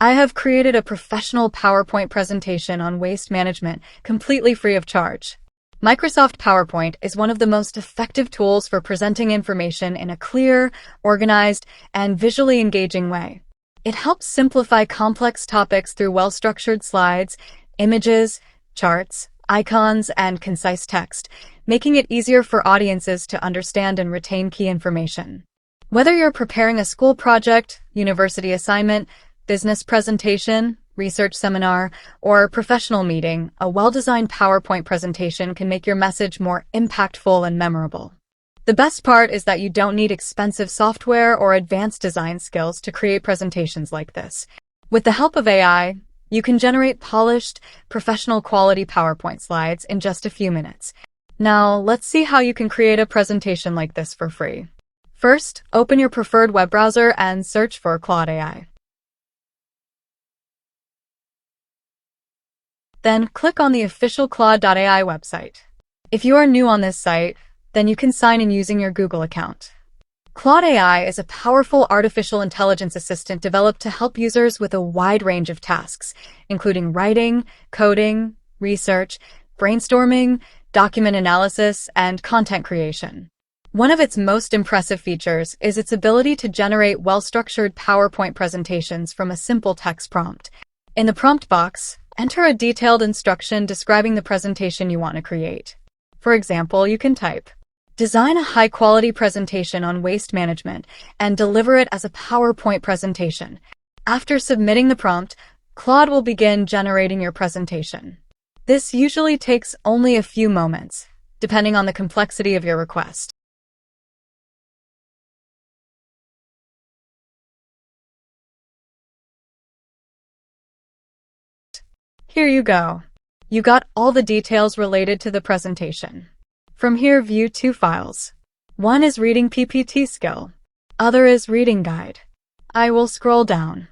I have created a professional PowerPoint presentation on waste management completely free of charge. Microsoft PowerPoint is one of the most effective tools for presenting information in a clear, organized, and visually engaging way. It helps simplify complex topics through well-structured slides, images, charts, icons, and concise text, making it easier for audiences to understand and retain key information. Whether you're preparing a school project, university assignment, business presentation, research seminar, or professional meeting, a well-designed PowerPoint presentation can make your message more impactful and memorable. The best part is that you don't need expensive software or advanced design skills to create presentations like this. With the help of AI, you can generate polished, professional quality PowerPoint slides in just a few minutes. Now, let's see how you can create a presentation like this for free. First, open your preferred web browser and search for Claude AI. Then click on the official Claude AI website. If you are new on this site, then you can sign in using your Google account. Claude AI is a powerful artificial intelligence assistant developed to help users with a wide range of tasks, including writing, coding, research, brainstorming, document analysis, and content creation. One of its most impressive features is its ability to generate well-structured PowerPoint presentations from a simple text prompt. In the prompt box, enter a detailed instruction describing the presentation you want to create. For example, you can type, "Design a high-quality presentation on waste management and deliver it as a PowerPoint presentation." After submitting the prompt, Claude will begin generating your presentation. This usually takes only a few moments, depending on the complexity of your request. Here you go. You got all the details related to the presentation. From here, view two files. One is reading PPT skill. Other is reading guide. I will scroll down.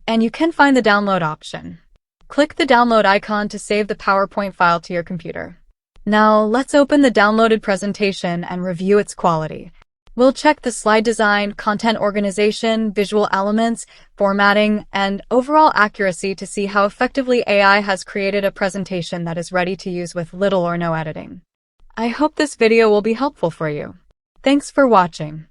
And you can find the download option. Click the download icon to save the PowerPoint file to your computer. Now, let's open the downloaded presentation and review its quality. We'll check the slide design, content organization, visual elements, formatting, and overall accuracy to see how effectively AI has created a presentation that is ready to use with little or no editing. I hope this video will be helpful for you. Thanks for watching.